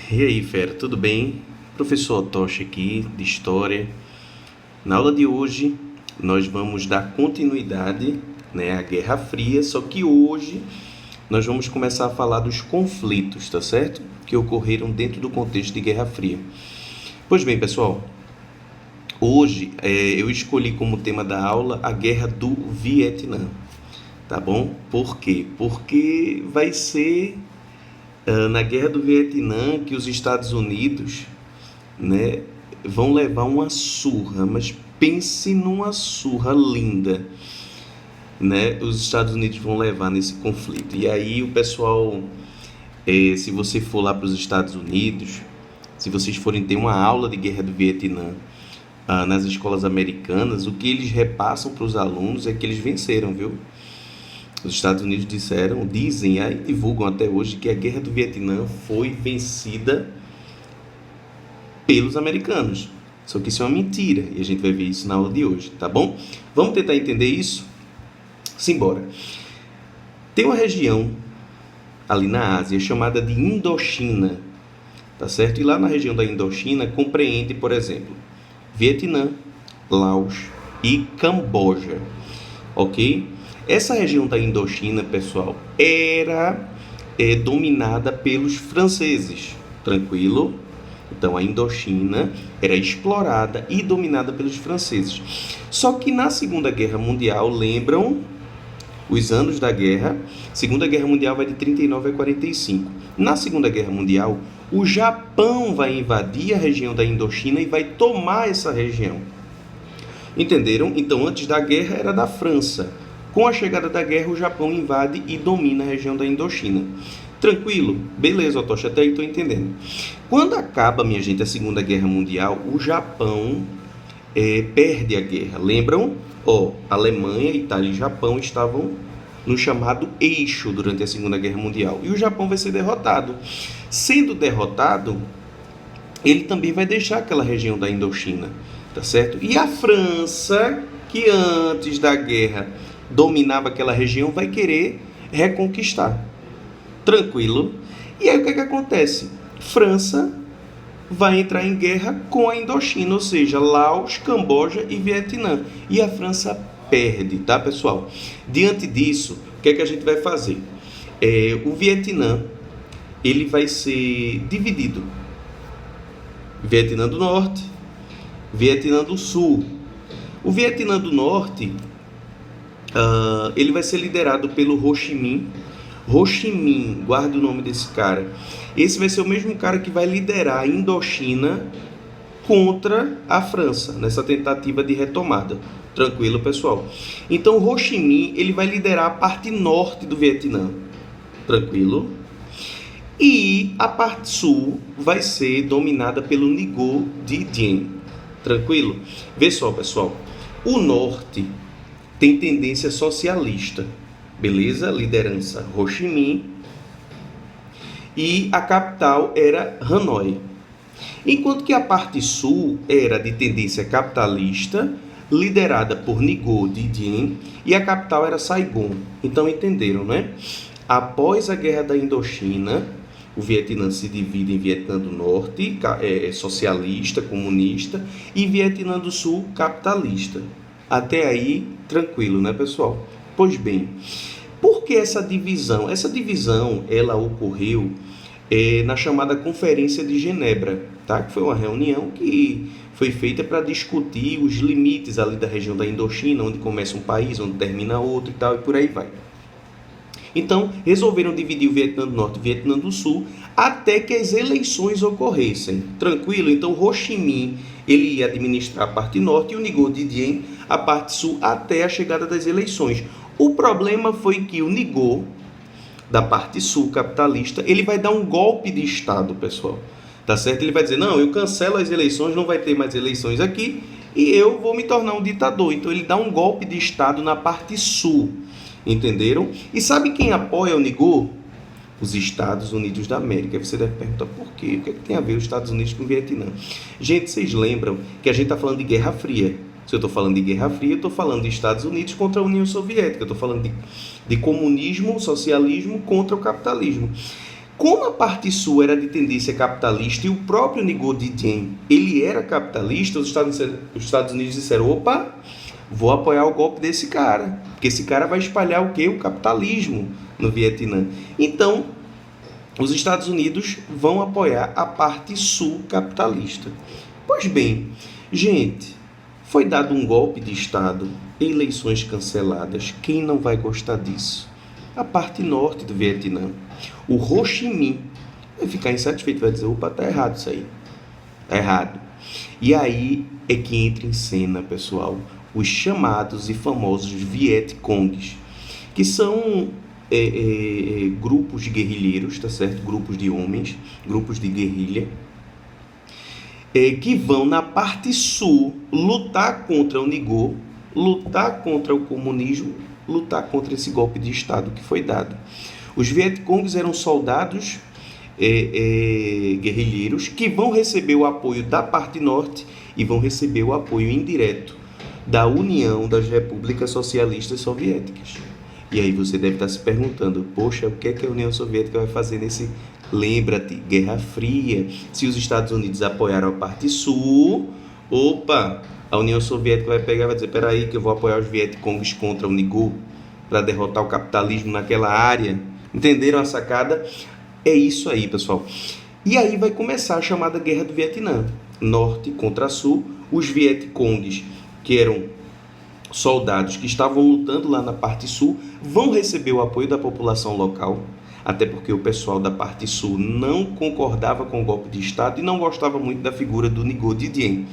E aí, fera, tudo bem? Professor Otoshi aqui, de História. Na aula de hoje, nós vamos dar continuidade, à Guerra Fria, só que hoje nós vamos começar a falar dos conflitos, tá certo? Que ocorreram dentro do contexto de Guerra Fria. Pois bem, pessoal, hoje eu escolhi como tema da aula a Guerra do Vietnã, tá bom? Por quê? Porque vai ser na Guerra do Vietnã que os Estados Unidos, vão levar uma surra, mas pense numa surra linda, os Estados Unidos vão levar nesse conflito. E aí o pessoal, se você for lá para os Estados Unidos, se vocês forem ter uma aula de Guerra do Vietnã nas escolas americanas, o que eles repassam para os alunos é que eles venceram, viu? Os Estados Unidos dizem e divulgam até hoje que a Guerra do Vietnã foi vencida pelos americanos. Só que isso é uma mentira e a gente vai ver isso na aula de hoje, tá bom? Vamos tentar entender isso? Simbora. Tem uma região ali na Ásia chamada de Indochina, tá certo? E lá na região da Indochina compreende, por exemplo, Vietnã, Laos e Camboja, ok? Essa região da Indochina, pessoal, era dominada pelos franceses, tranquilo? Então, a Indochina era explorada e dominada pelos franceses. Só que na Segunda Guerra Mundial, lembram os anos da guerra? Segunda Guerra Mundial vai de 39 a 45. Na Segunda Guerra Mundial, o Japão vai invadir a região da Indochina e vai tomar essa região. Entenderam? Então, antes da guerra era da França. Com a chegada da guerra, o Japão invade e domina a região da Indochina. Tranquilo? Beleza, Otoshi, até aí estou entendendo. Quando acaba, minha gente, a Segunda Guerra Mundial, o Japão perde a guerra. Lembram? Alemanha, Itália e Japão estavam no chamado eixo durante a Segunda Guerra Mundial. E o Japão vai ser derrotado. Sendo derrotado, ele também vai deixar aquela região da Indochina, tá certo? E a França, que antes da guerra dominava aquela região, vai querer reconquistar. Tranquilo? E aí o que acontece? França vai entrar em guerra com a Indochina, ou seja, Laos, Camboja e Vietnã. E a França perde, tá, pessoal? Diante disso, o que a gente vai fazer? O Vietnã, ele vai ser dividido. Vietnã do Norte, Vietnã do Sul. O Vietnã do Norte, ele vai ser liderado pelo Ho Chi Minh. Ho Chi Minh, guarda o nome desse cara. Esse vai ser o mesmo cara que vai liderar a Indochina contra a França, nessa tentativa de retomada. Tranquilo, pessoal? Então, Ho Chi Minh, ele vai liderar a parte norte do Vietnã. Tranquilo? E a parte sul vai ser dominada pelo Ngo Dinh. Tranquilo? Vê só, pessoal. O norte tem tendência socialista, beleza? Liderança Ho Chi Minh, e a capital era Hanoi. Enquanto que a parte sul era de tendência capitalista, liderada por Ngo Dinh, e a capital era Saigon. Então entenderam, né? Após a Guerra da Indochina, o Vietnã se divide em Vietnã do Norte, socialista, comunista, e Vietnã do Sul, capitalista. Até aí, tranquilo, né, pessoal? Pois bem, por que essa divisão? Essa divisão, ela ocorreu na chamada Conferência de Genebra, tá? Que foi uma reunião que foi feita para discutir os limites ali da região da Indochina, onde começa um país, onde termina outro e tal, e por aí vai. Então, resolveram dividir o Vietnã do Norte e o Vietnã do Sul até que as eleições ocorressem. Tranquilo? Então, Ho Chi Minh, ele ia administrar a parte norte e o Ngo Dinh a parte sul até a chegada das eleições. O problema foi que o Ngo, da parte sul capitalista, ele vai dar um golpe de Estado, pessoal. Tá certo? Ele vai dizer, não, eu cancelo as eleições, não vai ter mais eleições aqui e eu vou me tornar um ditador. Então, ele dá um golpe de Estado na parte sul. Entenderam? E sabe quem apoia o Ngo? Os Estados Unidos da América. Aí você deve perguntar por quê? O que tem a ver os Estados Unidos com o Vietnã? Gente, vocês lembram que a gente está falando de Guerra Fria. Se eu estou falando de Guerra Fria, eu estou falando de Estados Unidos contra a União Soviética. Eu estou falando de comunismo, socialismo contra o capitalismo. Como a parte sul era de tendência capitalista e o próprio Ngo Dinh, ele era capitalista, os Estados Unidos disseram, opa, vou apoiar o golpe desse cara, porque esse cara vai espalhar o quê? O capitalismo no Vietnã. Então, os Estados Unidos vão apoiar a parte sul capitalista. Pois bem, gente, foi dado um golpe de Estado, eleições canceladas. Quem não vai gostar disso? A parte norte do Vietnã. O Ho Chi Minh vai ficar insatisfeito, vai dizer, opa, tá errado isso aí. Tá errado. E aí é que entra em cena, pessoal, os chamados e famosos Vietcongs, que são grupos de guerrilheiros, tá certo? Grupos de homens, grupos de guerrilha, que vão na parte sul lutar contra o Ngo, lutar contra o comunismo, lutar contra esse golpe de Estado que foi dado. Os Vietcongs eram soldados guerrilheiros que vão receber o apoio da parte norte e vão receber o apoio indireto da União das Repúblicas Socialistas Soviéticas. E aí você deve estar se perguntando, poxa, o que é que a União Soviética vai fazer nesse... Lembra-te, Guerra Fria, se os Estados Unidos apoiaram a parte sul, opa, a União Soviética vai pegar e vai dizer, peraí que eu vou apoiar os Vietcongs contra o Ngo para derrotar o capitalismo naquela área. Entenderam a sacada? É isso aí, pessoal. E aí vai começar a chamada Guerra do Vietnã, norte contra sul. Os Vietcongs, que eram soldados que estavam lutando lá na parte sul, vão receber o apoio da população local, até porque o pessoal da parte sul não concordava com o golpe de Estado e não gostava muito da figura do Ngo Dinh,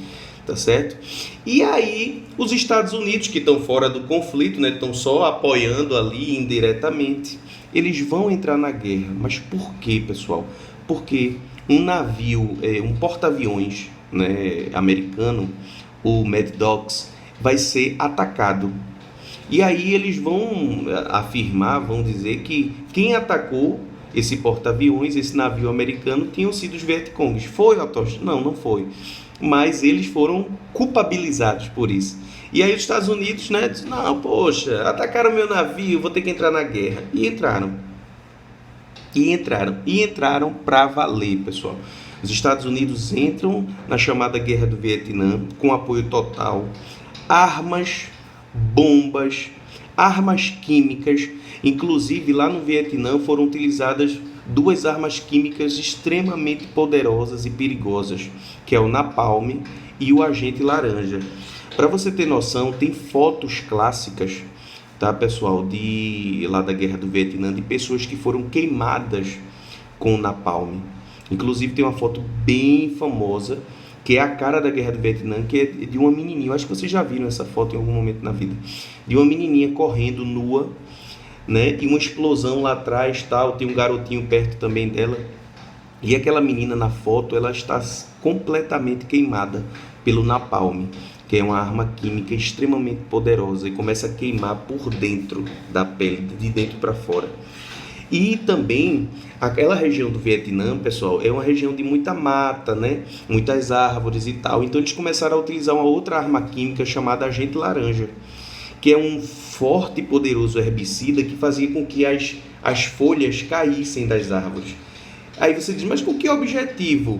tá certo? E aí os Estados Unidos, que estão fora do conflito, né, estão só apoiando ali indiretamente, eles vão entrar na guerra. Mas por quê, pessoal? Porque um navio, um porta-aviões, né, americano, o Mad Dogs, vai ser atacado. E aí eles vão afirmar, vão dizer que quem atacou esse porta-aviões, esse navio americano, tinham sido os Vietcongs. Foi, Otoshi? Não, não foi. Mas eles foram culpabilizados por isso. E aí os Estados Unidos, né, dizem, não, poxa, atacaram meu navio, vou ter que entrar na guerra. E entraram. E entraram para valer, pessoal. Os Estados Unidos entram na chamada Guerra do Vietnã com apoio total. Armas, bombas, armas químicas, inclusive lá no Vietnã foram utilizadas duas armas químicas extremamente poderosas e perigosas, que é o napalm e o agente laranja. Para você ter noção, tem fotos clássicas, tá, pessoal, lá da Guerra do Vietnã, de pessoas que foram queimadas com napalm. Inclusive tem uma foto bem famosa, que é a cara da Guerra do Vietnã, que é de uma menininha, eu acho que vocês já viram essa foto em algum momento na vida, de uma menininha correndo nua, né, e uma explosão lá atrás, tal, tem um garotinho perto também dela, e aquela menina na foto, ela está completamente queimada pelo napalm, que é uma arma química extremamente poderosa, e começa a queimar por dentro da pele, de dentro para fora. E também, aquela região do Vietnã, pessoal, é uma região de muita mata, né? Muitas árvores e tal. Então, eles começaram a utilizar uma outra arma química chamada agente laranja, que é um forte e poderoso herbicida que fazia com que as folhas caíssem das árvores. Aí você diz, mas com que objetivo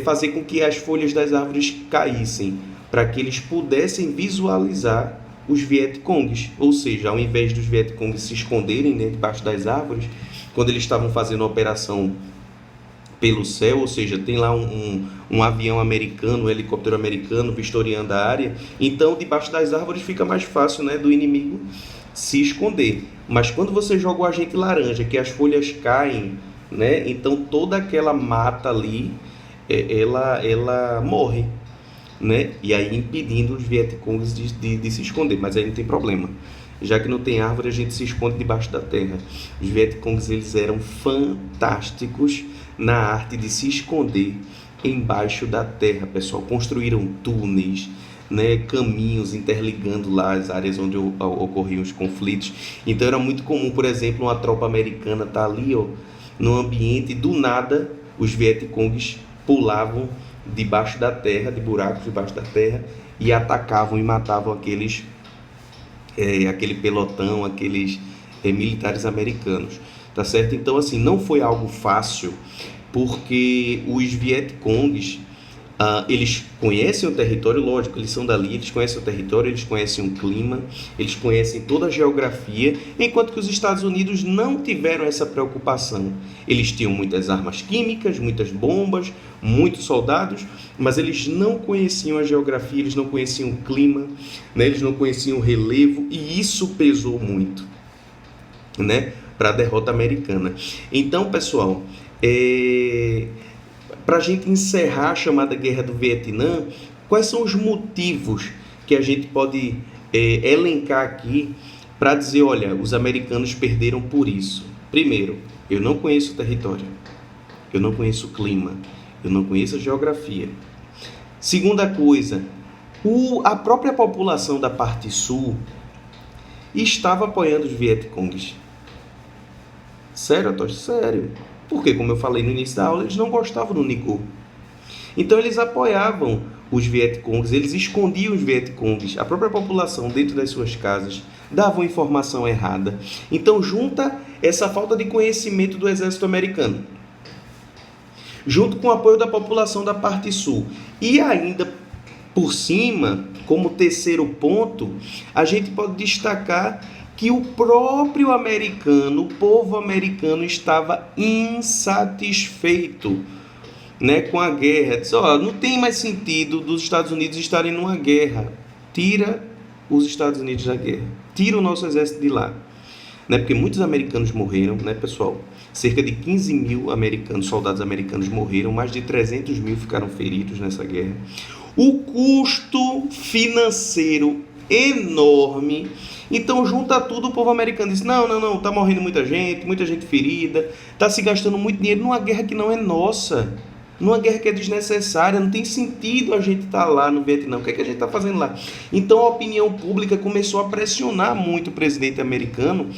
fazer com que as folhas das árvores caíssem? Para que eles pudessem visualizar os Vietcongs, ou seja, ao invés dos Vietcongs se esconderem, né, debaixo das árvores, quando eles estavam fazendo a operação pelo céu, ou seja, tem lá um avião americano, um helicóptero americano vistoriando a área, então debaixo das árvores fica mais fácil, né, do inimigo se esconder. Mas quando você joga o agente laranja, que as folhas caem, né, então toda aquela mata ali, ela morre, né? E aí impedindo os Vietcongs de se esconder, mas aí não tem problema, já que não tem árvore, a gente se esconde debaixo da terra. Os Vietcongs, eles eram fantásticos na arte de se esconder embaixo da terra, pessoal. Construíram túneis, né, caminhos interligando lá as áreas onde ocorriam os conflitos. Então era muito comum, por exemplo, uma tropa americana estar ali, ó, no ambiente, do nada os Vietcongs pulavam debaixo da terra, de buracos debaixo da terra, e atacavam e matavam aquele pelotão, aqueles militares americanos. tá certo? Então, assim, não foi algo fácil, porque os Vietcongs, eles conhecem o território, lógico, eles são dali, eles conhecem o território, eles conhecem o clima, eles conhecem toda a geografia, enquanto que os Estados Unidos não tiveram essa preocupação. Eles tinham muitas armas químicas, muitas bombas, muitos soldados, mas eles não conheciam a geografia, eles não conheciam o clima, né? Eles não conheciam o relevo, e isso pesou muito, né, para a derrota americana. Então, pessoal, para a gente encerrar a chamada Guerra do Vietnã, quais são os motivos que a gente pode elencar aqui para dizer, olha, os americanos perderam por isso? Primeiro, eu não conheço o território, eu não conheço o clima, eu não conheço a geografia. Segunda coisa, a própria população da parte sul estava apoiando os Vietcongs. Sério, Tosh? Sério. Porque, como eu falei no início da aula, eles não gostavam do Nhu. Então, eles apoiavam os Vietcongs, eles escondiam os Vietcongs, a própria população dentro das suas casas, davam informação errada. Então, junta essa falta de conhecimento do exército americano, junto com o apoio da população da parte sul, e ainda por cima, como terceiro ponto, a gente pode destacar que o próprio americano, o povo americano, estava insatisfeito, né, com a guerra. Diz, não tem mais sentido dos Estados Unidos estarem numa guerra. Tira os Estados Unidos da guerra. Tira o nosso exército de lá. Né, porque muitos americanos morreram, né, pessoal? Cerca de 15 mil americanos, soldados americanos morreram, mais de 300 mil ficaram feridos nessa guerra. O custo financeiro enorme. Então junta tudo, o povo americano diz, não, tá morrendo muita gente ferida, tá se gastando muito dinheiro numa guerra que não é nossa, numa guerra que é desnecessária, não tem sentido a gente estar lá no Vietnã, o que é que a gente está fazendo lá? Então a opinião pública começou a pressionar muito o presidente americano,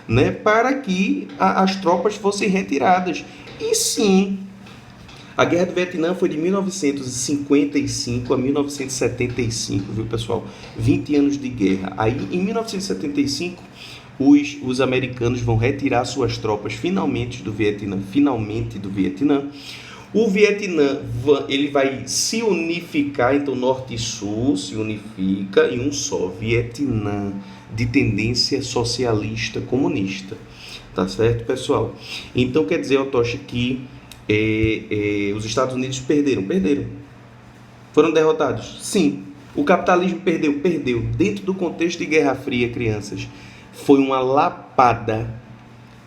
né, para que as tropas fossem retiradas. E sim, a Guerra do Vietnã foi de 1955 a 1975, viu, pessoal? 20 anos de guerra. Aí, em 1975, os americanos vão retirar suas tropas finalmente do Vietnã. O Vietnã, ele vai se unificar, então Norte e Sul se unifica em um só, Vietnã, de tendência socialista comunista. Tá certo, pessoal? Então, quer dizer, Otoshi, que os Estados Unidos perderam. Foram derrotados? Sim. O capitalismo perdeu. Dentro do contexto de Guerra Fria, crianças, foi uma lapada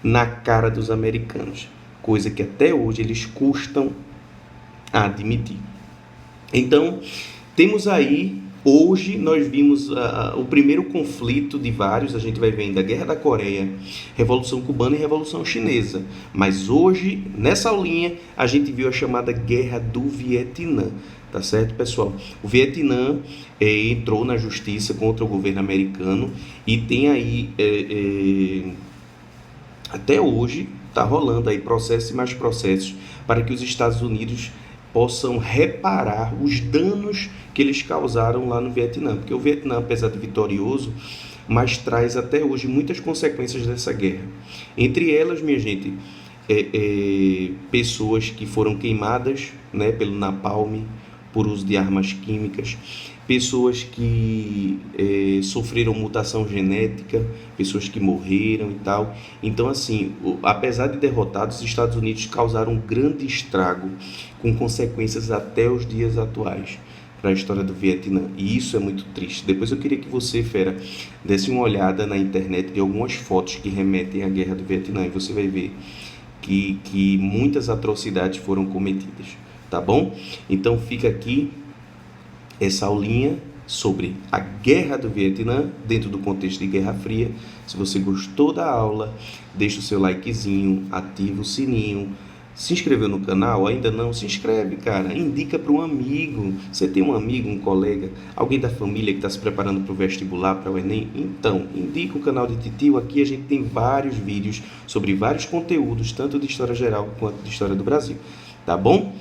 na cara dos americanos, coisa que até hoje eles custam a admitir. Então, temos aí, hoje nós vimos o primeiro conflito de vários, a gente vai ver ainda a Guerra da Coreia, Revolução Cubana e Revolução Chinesa. Mas hoje, nessa aulinha, a gente viu a chamada Guerra do Vietnã. Tá certo, pessoal? O Vietnã entrou na justiça contra o governo americano e tem aí, até hoje, está rolando aí processos e mais processos para que os Estados Unidos possam reparar os danos que eles causaram lá no Vietnã. Porque o Vietnã, apesar de vitorioso, mas traz até hoje muitas consequências dessa guerra. Entre elas, minha gente, pessoas que foram queimadas, né, pelo napalm, por uso de armas químicas, pessoas que sofreram mutação genética, pessoas que morreram e tal. Então, assim, apesar de derrotados, os Estados Unidos causaram um grande estrago, com consequências até os dias atuais para a história do Vietnã. E isso é muito triste. Depois eu queria que você, fera, desse uma olhada na internet de algumas fotos que remetem à Guerra do Vietnã, e você vai ver que muitas atrocidades foram cometidas. Tá bom? Então fica aqui essa aulinha sobre a Guerra do Vietnã dentro do contexto de Guerra Fria. Se você gostou da aula, deixa o seu likezinho, ativa o sininho. Se inscreveu no canal? Ainda não? Se inscreve, cara. Indica para um amigo. Você tem um amigo, um colega, alguém da família que está se preparando para o vestibular, para o Enem? Então, indica o canal de Titio. Aqui a gente tem vários vídeos sobre vários conteúdos, tanto de História Geral quanto de História do Brasil. Tá bom?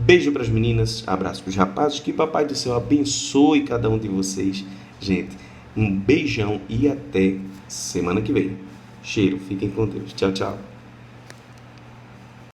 Beijo para as meninas, abraço para os rapazes, que Papai do Céu abençoe cada um de vocês. Gente, um beijão e até semana que vem. Cheiro, fiquem com Deus. Tchau, tchau.